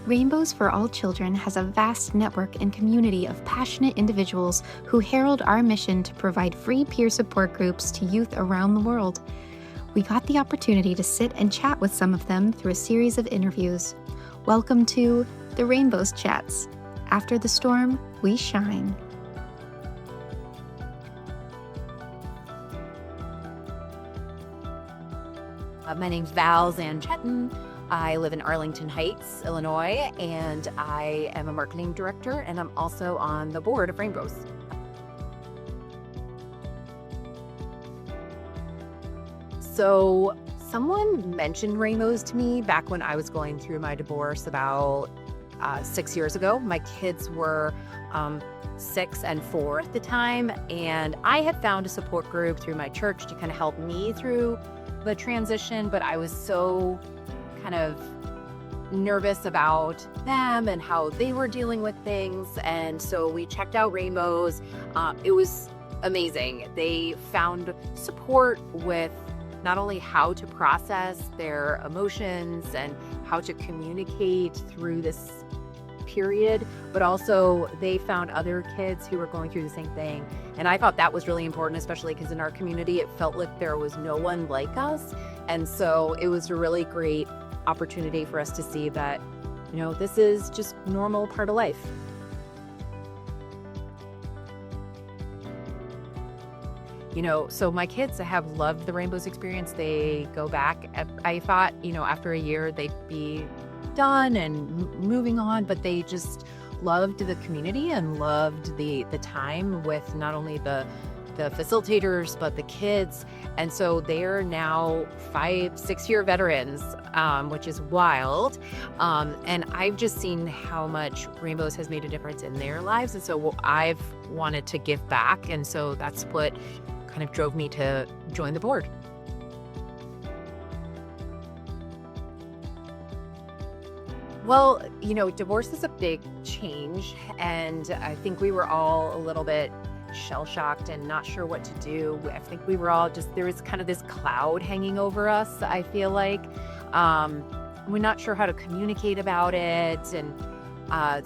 Rainbows for All Children has a vast network and community of passionate individuals who herald our mission to provide free peer support groups to youth around the world. We got the opportunity to sit and chat with some of them through a series of interviews. Welcome to the Rainbows Chats. After the storm, we shine. My name's Val Zanchettin. I live in Arlington Heights, Illinois, and I am a marketing director, and I'm also on the board of Rainbows. So someone mentioned Rainbows to me back when I was going through my divorce about 6 years ago. My kids were 6 and 4 at the time, and I had found a support group through my church to kind of help me through the transition, but I was so kind of nervous about them and how they were dealing with things. And so we checked out Rainbows. It was amazing. They found support with not only how to process their emotions and how to communicate through this period, but also they found other kids who were going through the same thing. And I thought that was really important, especially because in our community, it felt like there was no one like us. And so it was a really great opportunity for us to see that, this is just normal part of life. So my kids have loved the Rainbows experience. They go back. I thought, after a year they'd be done and moving on, but they just loved the community and loved the time with not only the facilitators, but the kids. And so they're now 5-6 year veterans, which is wild. And I've just seen how much Rainbows has made a difference in their lives. And so I've wanted to give back. And so that's what kind of drove me to join the board. Well, divorce is a big change, and I think we were all a little bit shell-shocked and not sure what to do. I think we were all there was kind of this cloud hanging over us, I feel like. We're not sure how to communicate about it. And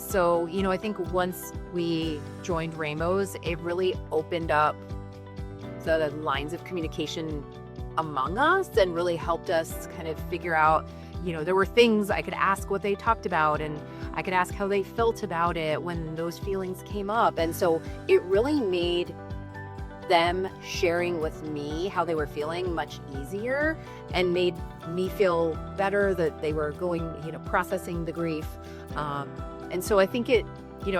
so, I think once we joined Rainbows, it really opened up the lines of communication among us and really helped us kind of figure out, there were things I could ask what they talked about, and I could ask how they felt about it when those feelings came up. And so it really made them sharing with me how they were feeling much easier and made me feel better that they were going, processing the grief. And so I think I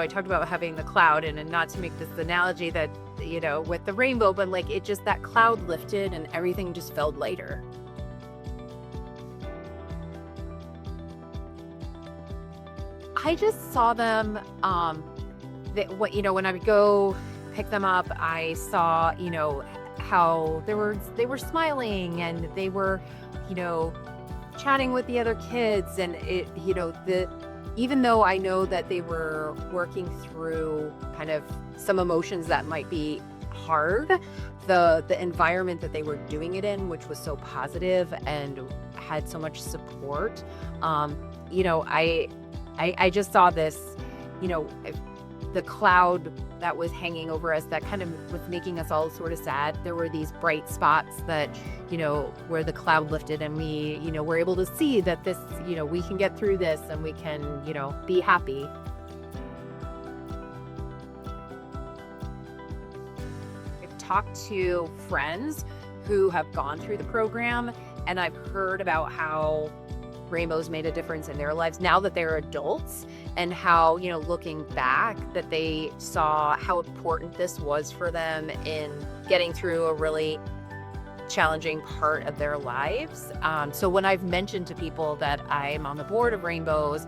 talked about having the cloud, and not to make this analogy that, with the rainbow, but it just, that cloud lifted and everything just felt lighter. I just saw them, when I would go pick them up, I saw, how they were smiling and they were, chatting with the other kids. And even though I know that they were working through kind of some emotions that might be hard, the environment that they were doing it in, which was so positive and had so much support, I just saw this, the cloud that was hanging over us that kind of was making us all sort of sad. There were these bright spots that, where the cloud lifted, and we, were able to see that this, we can get through this and we can, be happy. I've talked to friends who have gone through the program, and I've heard about how Rainbows made a difference in their lives now that they're adults, and how, looking back, that they saw how important this was for them in getting through a really challenging part of their lives. So when I've mentioned to people that I'm on the board of Rainbows,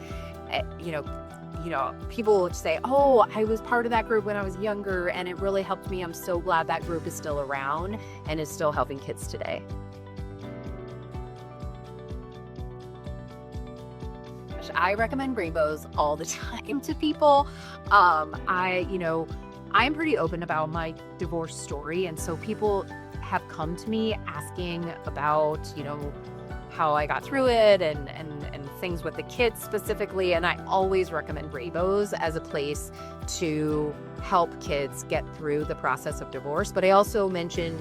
people would say, "Oh, I was part of that group when I was younger, and it really helped me. I'm so glad that group is still around and is still helping kids today." I recommend Rainbows all the time to people. I'm pretty open about my divorce story, and so people have come to me asking about, how I got through it and things with the kids specifically, and I always recommend Rainbows as a place to help kids get through the process of divorce. But I also mentioned,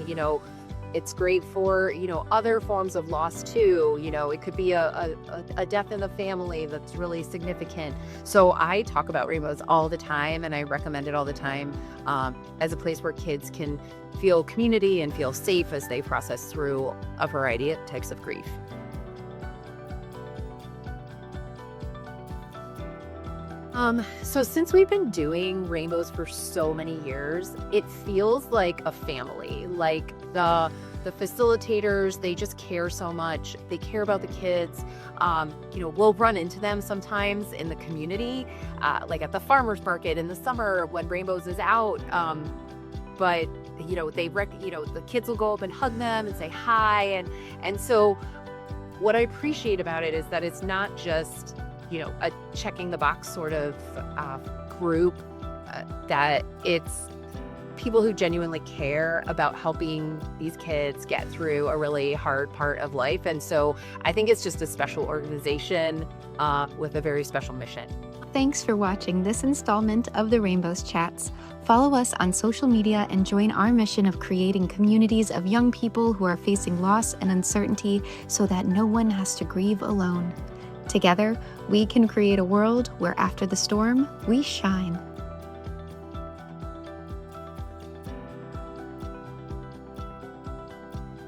it's great for, other forms of loss too. It could be a death in the family that's really significant. So I talk about Rainbows all the time, and I recommend it all the time as a place where kids can feel community and feel safe as they process through a variety of types of grief. So since we've been doing Rainbows for so many years, it feels like a family. Like the facilitators, they just care so much. They care about the kids. We'll run into them sometimes in the community, like at the farmers market in the summer when Rainbows is out. But the kids will go up and hug them and say hi, and so what I appreciate about it is that it's not just a checking the box sort of group, that it's people who genuinely care about helping these kids get through a really hard part of life. And so I think it's just a special organization with a very special mission. Thanks for watching this installment of the Rainbows Chats. Follow us on social media and join our mission of creating communities of young people who are facing loss and uncertainty so that no one has to grieve alone. Together, we can create a world where after the storm, we shine.